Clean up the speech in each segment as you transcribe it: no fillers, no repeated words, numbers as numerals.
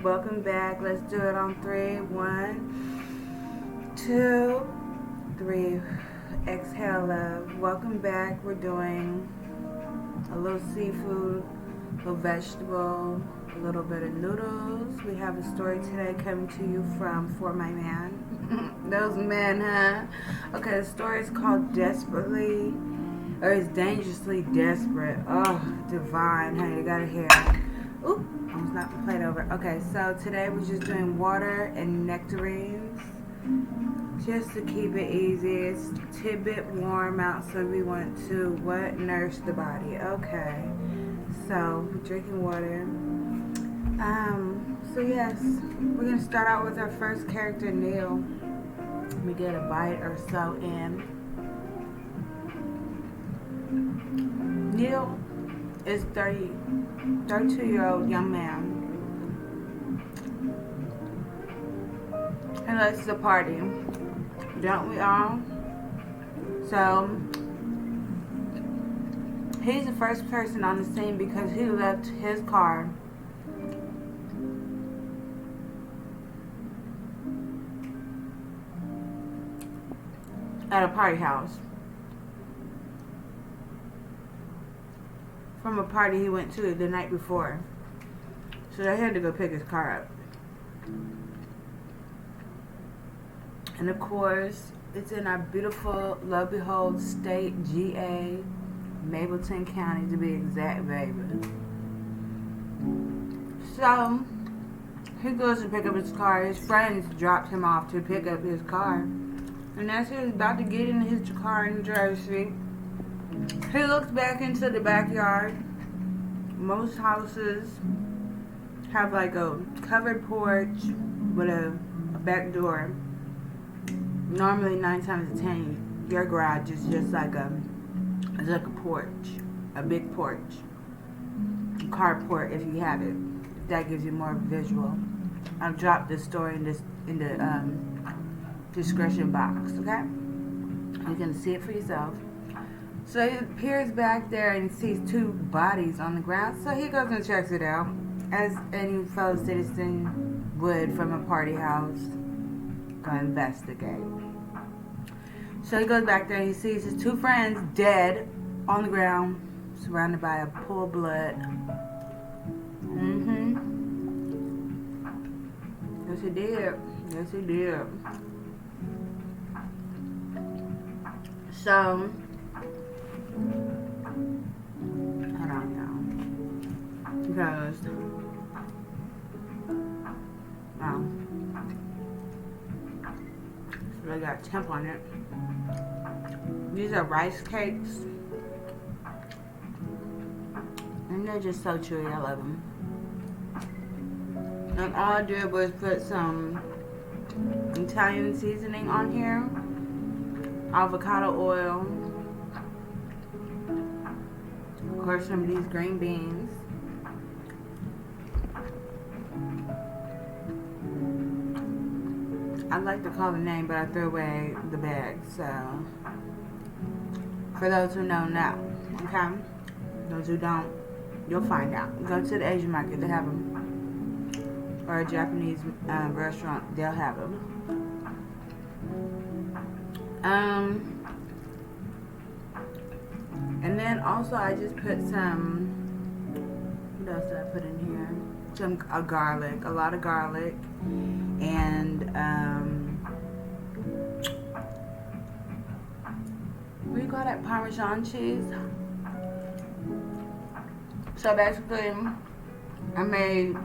Welcome back. Let's do it on three. 1, 2, 3. Exhale, love. Welcome back. We're doing a little seafood, a little vegetable, a little bit of noodles. We have a story today coming to you from For My Man. Those men, huh? Okay, the story is called Desperately, or it's Dangerously Desperate. Oh, divine, honey. You gotta hear it. Oop, almost knocked the plate over. Okay, so today we're just doing water and nectarines. Just to keep it easy. It's a bit warm out, so we want to what? Nourish the body. Okay. So we're drinking water. So yes, we're gonna start out with our first character, Neil. Let me get a bite or so in. Neil is 32-year-old young man. He likes to party. Don't we all? So he's the first person on the scene because he left his car at a party house from a party he went to the night before. So they had to go pick his car up. And of course, it's in our beautiful Love Behold State, GA, Mableton County to be exact, baby. So he goes to pick up his car. His friends dropped him off to pick up his car. And as he was about to get in his car in the driver's seat, he looks back into the backyard. Most houses have like a covered porch with a back door. Normally 9 times out of 10, your garage is just like a porch, a big porch, a carport if you have it. That gives you more visual. I've dropped this story in the description box. Okay, you can see it for yourself. So he appears back there and sees 2 bodies on the ground. So he goes and checks it out, as any fellow citizen would from a party house. Go investigate. So he goes back there and he sees his 2 friends dead on the ground, surrounded by a pool of blood. Yes, he did. Yes, he did. So, hold on, y'all. Because, wow. So they got temp on it. These are rice cakes. And they're just so chewy. I love them. And all I did was put some Italian seasoning on here. Avocado oil. Of course, some of these green beans. I'd like to call the name, but I threw away the bag, so for those who know, now, okay? Those who don't, you'll find out. Go to the Asian market, they have them. Or a Japanese restaurant, they'll have them. And then also I just put some, what else did I put in here? A garlic, a lot of garlic, and what do you call that, Parmesan cheese? So basically, I made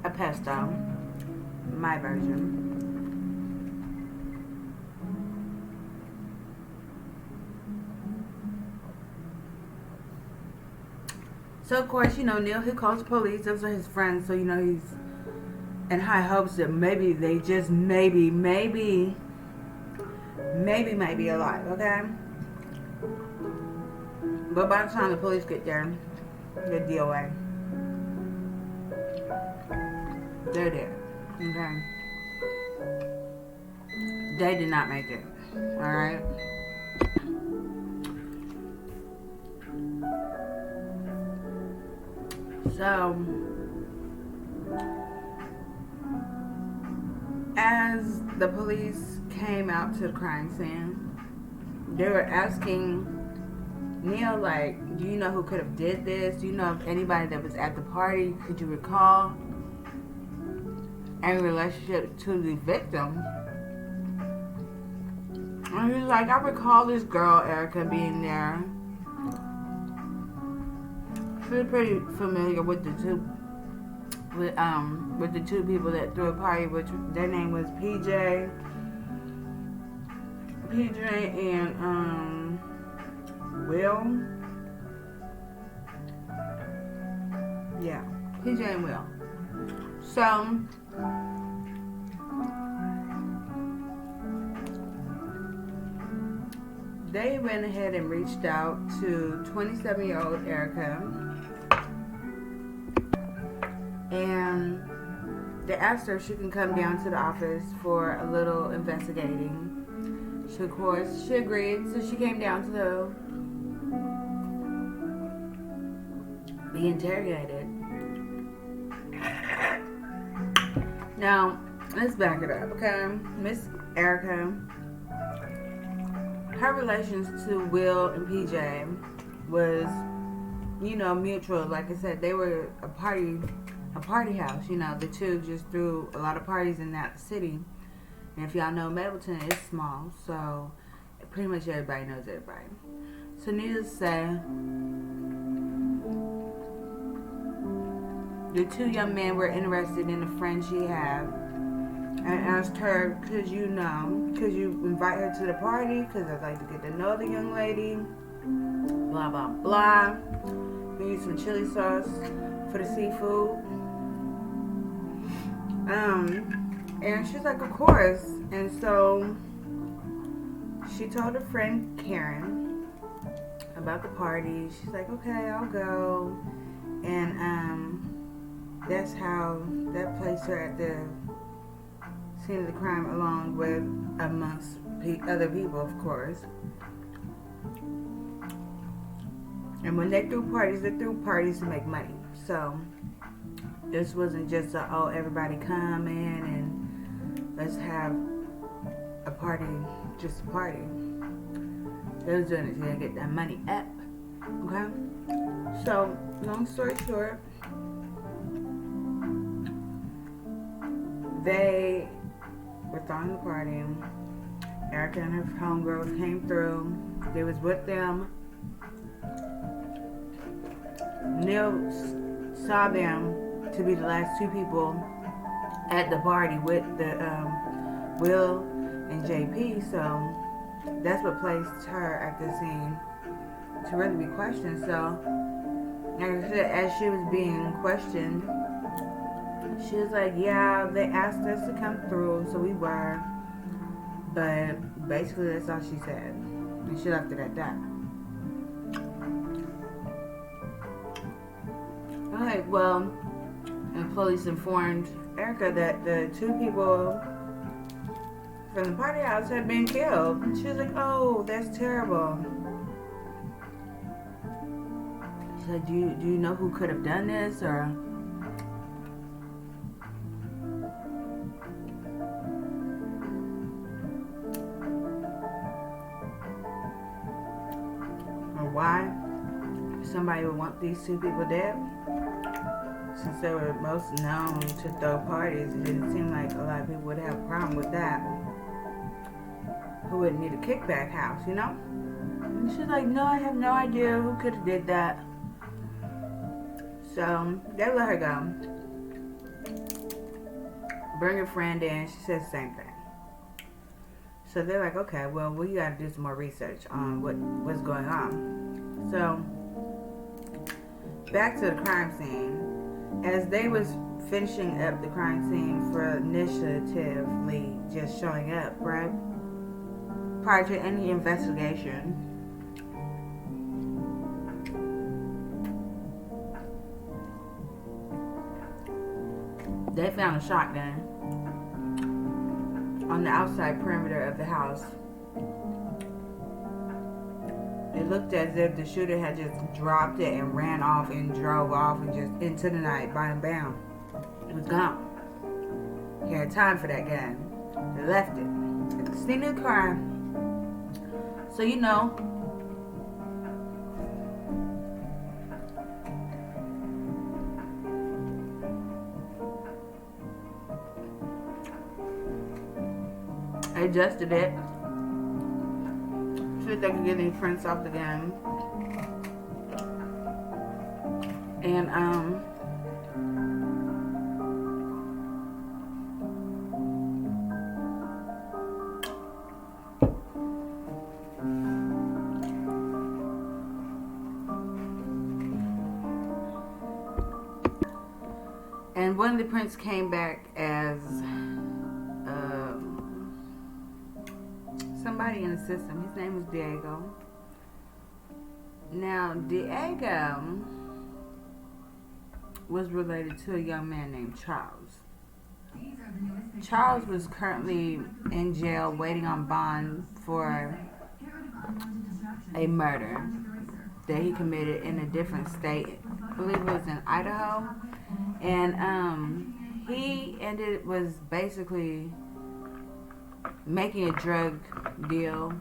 a pesto, my version. So of course, you know, Neil, he calls the police. Those are his friends, so you know he's in high hopes that maybe they just maybe alive, okay? But by the time the police get there, they're DOA. They're there, okay? They did not make it, alright? So, as the police came out to the crime scene, they were asking Neil, like, do you know who could have did this? Do you know of anybody that was at the party? Could you recall any relationship to the victim? And he's like, I recall this girl, Erica, being there. She was pretty familiar with the two people that threw a party, which their name was PJ and Will. Yeah, PJ and Will. So they went ahead and reached out to 27-year-old Erica, and they asked her if she can come down to the office for a little investigating. Of course, she agreed, so she came down to be interrogated. Now, let's back it up, okay? Miss Erica, her relations to Will and PJ was, mutual. Like I said, they were a party house. The two just threw a lot of parties in that city. And if y'all know, Mableton is small, so pretty much everybody knows everybody. So needless to say, the two young men were interested in a friend she had and asked her, could you invite her to the party? Because I'd like to get to know the young lady. Blah, blah, blah. We need some chili sauce for the seafood. And she's like, of course. And so she told her friend Karen about the party. She's like, okay, I'll go. And that's how that placed her at the scene of the crime, along with amongst other people, of course. And when they threw parties to make money. So this wasn't just everybody come in and let's have a party, just a party. They was doing it to get that money up. Okay? So, long story short, they were throwing the party. Erica and her homegirls came through. They was with them. Neil saw them to be the last two people at the party with the Will and JP, so that's what placed her at the scene to really be questioned. So, like I said, as she was being questioned, she was like, yeah, they asked us to come through, so we were, but basically that's all she said, and she left it at that. Alright, well, and police informed Erica that the two people from the party house had been killed. And she was like, oh, that's terrible. She said, do you know who could have done this, or why somebody would want these two people dead? Since they were most known to throw parties, it didn't seem like a lot of people would have a problem with that. Who wouldn't need a kickback house, And she's like, no, I have no idea who could have did that. So they let her go. Bring her friend in. She says the same thing. So they're like, okay, well, we got to do some more research on what's going on. So back to the crime scene. As they was finishing up the crime scene for initiatively just showing up, right? Prior to any investigation, they found a shotgun on the outside perimeter of the house. It looked as if the shooter had just dropped it and ran off and drove off and just into the night, bam, bam. It was gone. He had time for that gun. They left it at the scene of the crime. So you know, I adjusted it. See if they could get any prints off the gun. And one of the prints came back as somebody in the system. His name was Diego. Now, Diego was related to a young man named Charles. Charles was currently in jail waiting on bond for a murder that he committed in a different state. I believe it was in Idaho. And he was basically making a drug deal,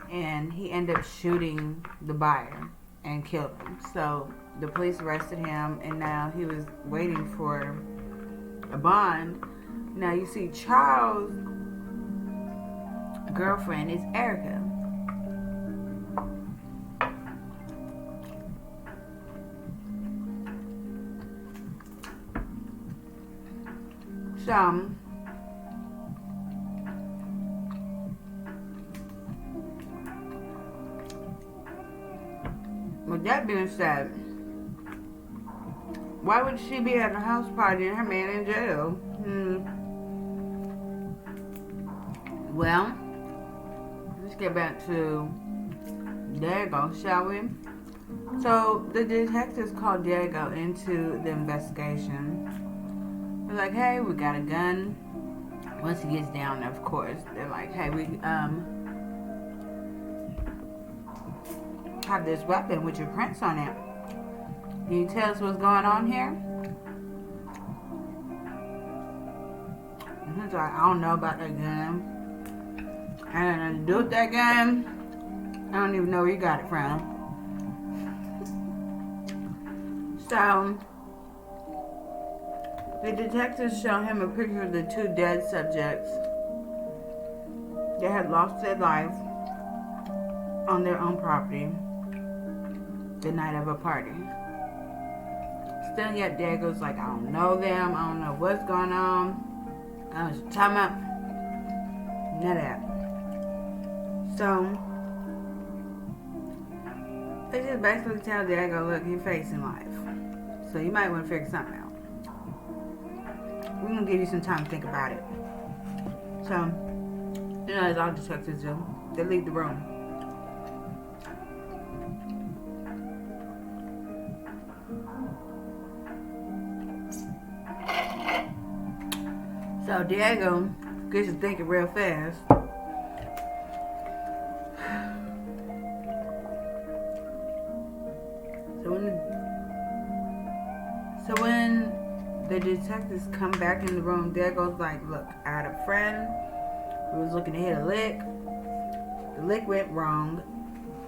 and he ended up shooting the buyer and killed him. So the police arrested him, and now he was waiting for a bond. Now you see Charles' girlfriend is Erica. So with that being said, why would she be at a house party and her man in jail? Well, let's get back to Diego, shall we? So the detectives called Diego into the investigation. They're like, hey, we got a gun. Once he gets down there, of course, they're like, hey, we have this weapon with your prints on it. Can you tell us what's going on here? And he's like, I don't know about that gun. I don't know to do with that gun. I don't even know where you got it from. So the detectives show him a picture of the two dead subjects that had lost their life on their own property the night of a party. Still yet Diego's like, I don't know them, I don't know what's going on. I was talking about none of that. So they just basically tell Diego, look, you're facing life. So you might want to figure something out. We're going to give you some time to think about it. So, you know, as all detectives do, they leave the room. So Diego gets to thinking real fast. So when the detectives come back in the room, Diego's like, look, I had a friend who was looking to hit a lick. The lick went wrong.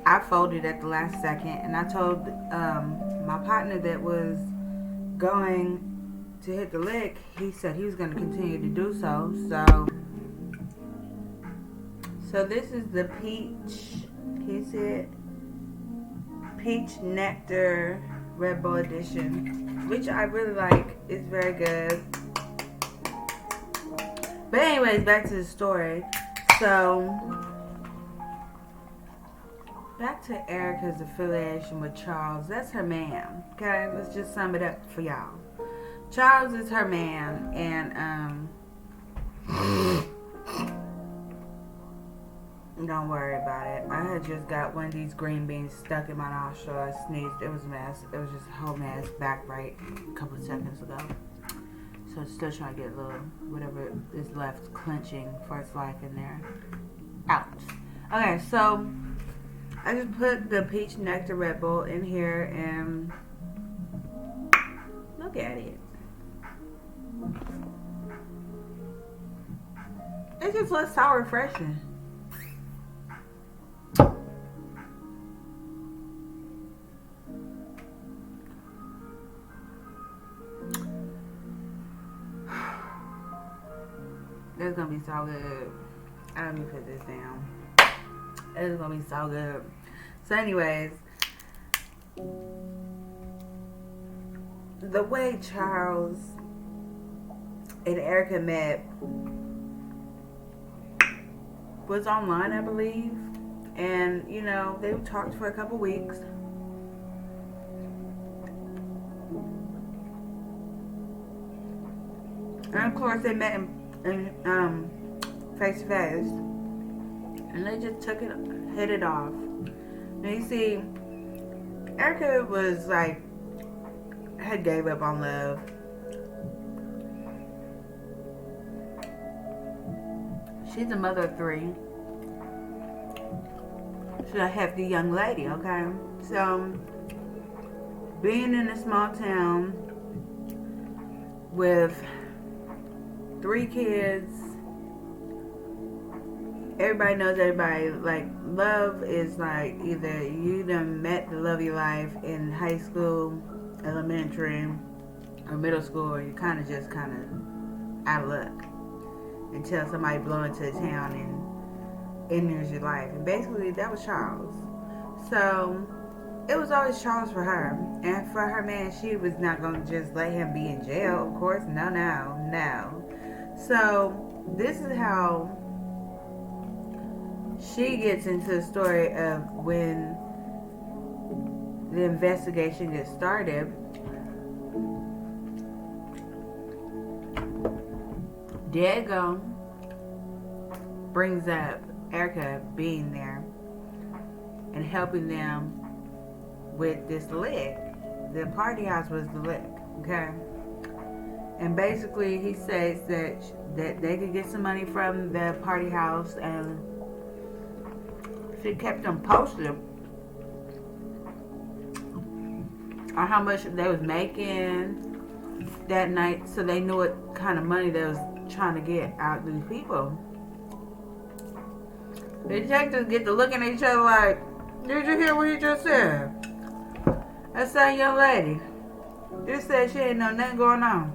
I folded at the last second, and I told my partner that was going to hit the lick, he said he was going to continue to do so. So this is the peach, can you see it? Peach Nectar Red Bull edition, which I really like. It's very good. But anyways, back to the story. So back to Erica's affiliation with Charles. That's her man. Okay, let's just sum it up for y'all. Charles is her man, and don't worry about it. I had just got one of these green beans stuck in my nostril. I sneezed. It was a mess. It was just a whole mess. Back right a couple of seconds ago. So it's still trying to get a little, whatever is left, clenching for its life in there, out. Okay, so I just put the peach nectar Red Bull in here and look at it. It just looks so refreshing. It's gonna be so good. Let me put this down. It's gonna be so good. So anyways, the way Charles and Erica met was online, I believe. And, you know, they talked for a couple weeks. And of course they met in face to face. And they just hit it off. Now you see, Erica was like, had gave up on love. She's a mother of 3. She's a hefty young lady, okay? So, being in a small town with 3 kids, everybody knows everybody. Like, love is like either you done met the love of your life in high school, elementary, or middle school, or you kind of out of luck until somebody blow into the town and enters your life. And basically, that was Charles. So, it was always Charles for her. And for her man, she was not going to just let him be in jail. Of course, no. So, this is how she gets into the story of when the investigation gets started. Diego brings up Erica being there and helping them with this lick. The party house was the lick, okay? And basically he says that they could get some money from the party house, and she kept them posted on how much they was making that night, so they knew what kind of money they was trying to get out of these people. The detectives get to looking at each other like, did you hear what he just said? That same young lady just said she ain't know nothing going on.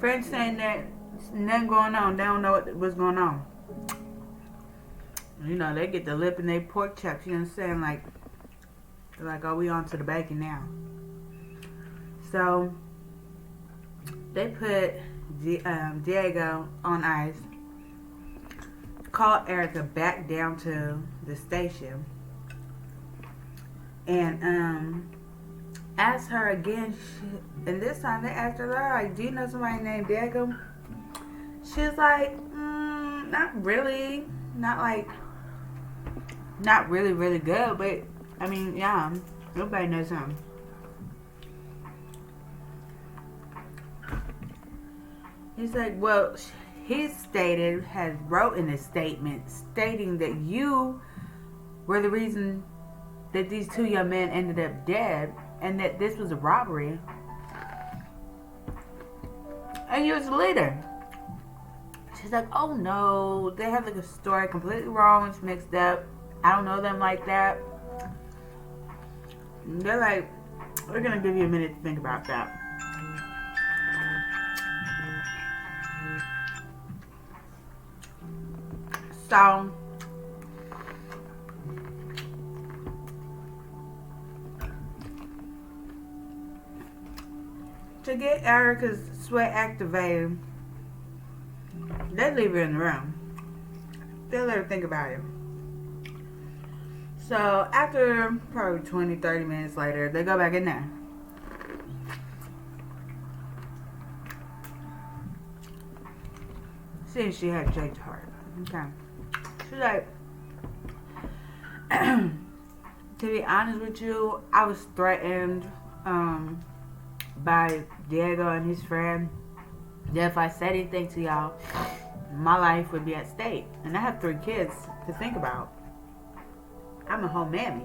Friends saying that nothing going on, they don't know what's going on. You know, they get the lip and they pork chops, you know what I'm saying? Like, they're like, oh, we on to the bacon now. So, they put Diego on ice, called Erica back down to the station, and asked her again, and this time they asked her, like, do you know somebody named Diego? She was like, not really, not really, really good, but, I mean, yeah, nobody knows him. He's like, well, he wrote in a statement stating that you were the reason that these 2 young men ended up dead, and that this was a robbery. And you was the leader. She's like, oh no, they have like a story completely wrong, it's mixed up. I don't know them like that. And they're like, we're gonna give you a minute to think about that. So, to get Erica's sweat activated, they leave her in the room. They let her think about it. So, after probably 20-30 minutes later, they go back in there. Since she had Jake's heart. Okay. She's like, to be honest with you, I was threatened by Diego and his friend that if I said anything to y'all, my life would be at stake. And I have 3 kids to think about. I'm a whole mammy.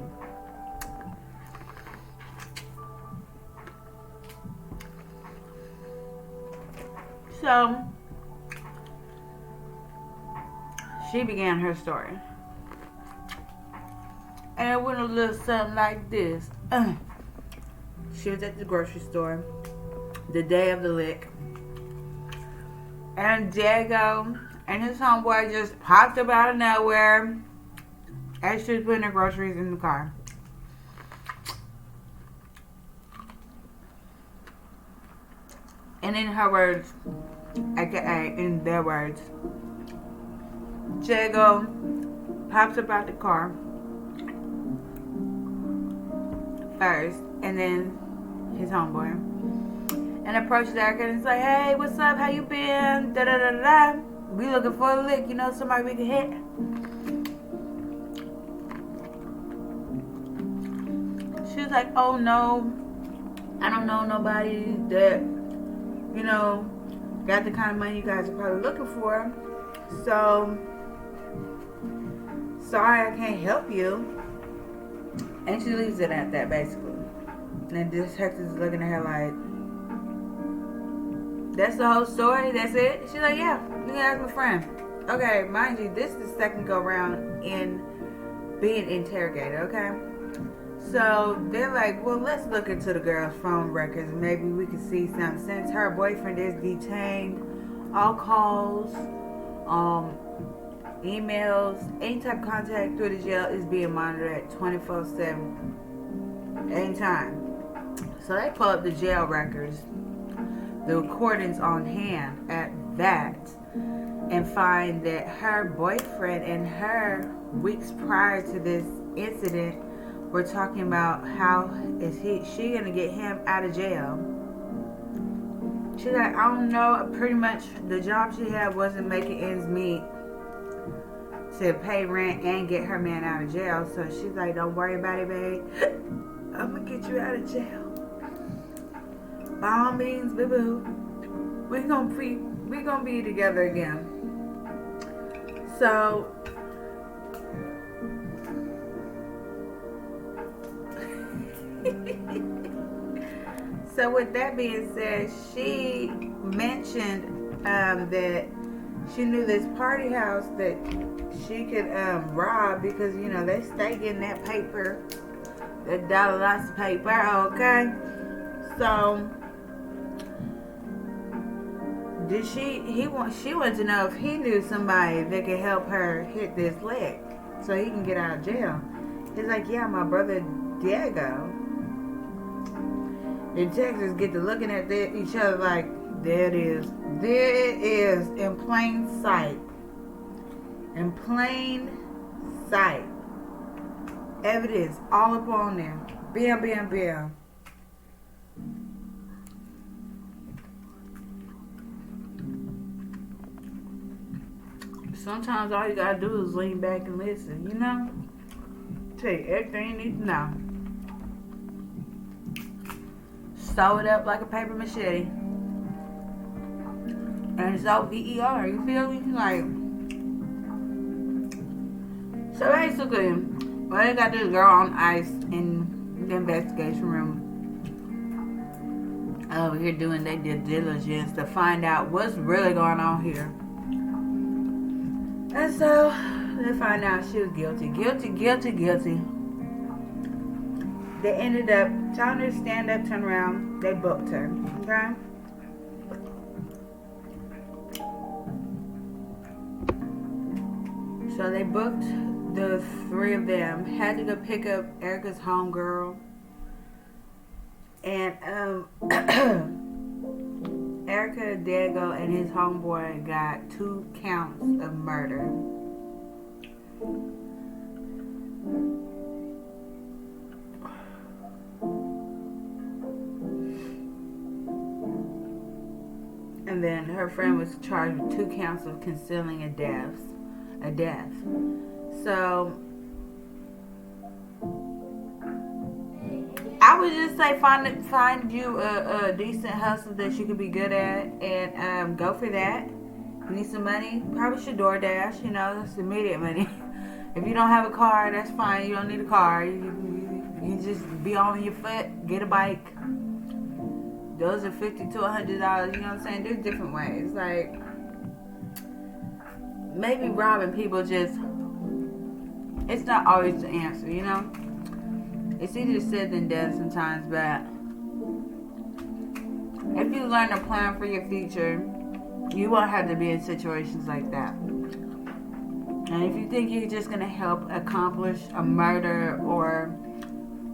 So she began her story. And it went a little something like this. She was at the grocery store the day of the lick. And Diego and his homeboy just popped up out of nowhere as she was putting her groceries in the car. And in her words, aka in their words, Diego pops up out the car first, and then his homeboy, and approaches Erica and is like, "Hey, what's up? How you been? Da da da da. We looking for a lick. You know, somebody we can hit." She was like, "Oh no, I don't know nobody that, you know, got the kind of money you guys are probably looking for. So sorry, I can't help you." And she leaves it at that, basically. And the detective is looking at her like, "That's the whole story? That's it?" She's like, "Yeah, you can ask my friend." Okay, mind you, this is the second go round in being interrogated, okay? So they're like, "Well, let's look into the girl's phone records. Maybe we can see something. Since her boyfriend is detained, all calls, emails, any type of contact through the jail is being monitored at 24/7, anytime." So they pull up the jail records, the recordings on hand at that, and find that her boyfriend and her, weeks prior to this incident, were talking about how is she gonna get him out of jail. She's like, "I don't know, pretty much the job she had wasn't making ends meet to pay rent and get her man out of jail." So she's like, "Don't worry about it, babe. I'm gonna get you out of jail. By all means, boo-boo. We're gonna be together again." So so with that being said, she mentioned that she knew this party house that she could rob because, you know, they stay getting that paper, that dollar lots of paper, okay? So she wanted to know if he knew somebody that could help her hit this lick so he can get out of jail. He's like, "Yeah, my brother Diego." The detectives get to looking at each other like, there it is. There it is, in plain sight. In plain sight. Evidence all up on there. Bam, bam, bam. Sometimes all you gotta do is lean back and listen, you know? Tell you everything you need to know. Sew it up like a paper machete. And it's OVER, you feel me? Like, so basically, what they got this girl on ice in the investigation room over here doing their due diligence to find out what's really going on here. And so they find out she was guilty. They ended up telling her to stand up, turn around. They booked her. Okay? So they booked the three of them. Had to go pick up Erica's homegirl. And Erica, Diego, and his homeboy got 2 counts of murder. And then her friend was charged with 2 counts of concealing a death. So I would just say find you a decent hustle that you could be good at, and go for that. You need some money, probably should DoorDash. You know, that's immediate money. If you don't have a car, that's fine. You don't need a car. You just be on your foot, get a bike. Those are $50 to $100. You know what I'm saying? There's different ways. Like, maybe robbing people it's not always the answer, you know? It's easier said than done sometimes, but if you learn to plan for your future, you won't have to be in situations like that. And if you think you're just going to help accomplish a murder or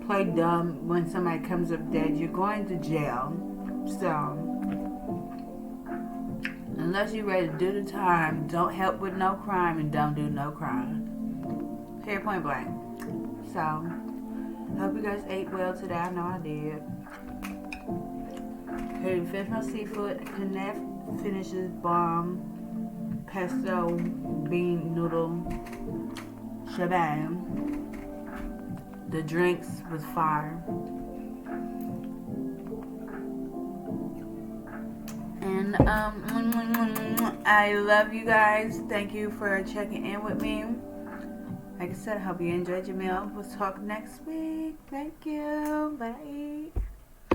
play dumb when somebody comes up dead, you're going to jail. So, unless you're ready to do the time, don't help with no crime and don't do no crime. Here, point blank. So, I hope you guys ate well today. I know I did. Here to finish my seafood. Kenneth finishes bomb pesto bean noodle shebang. The drinks was fire. And I love you guys. Thank you for checking in with me. Like I said, I hope you enjoyed your meal. We'll talk next week. Thank you. Bye.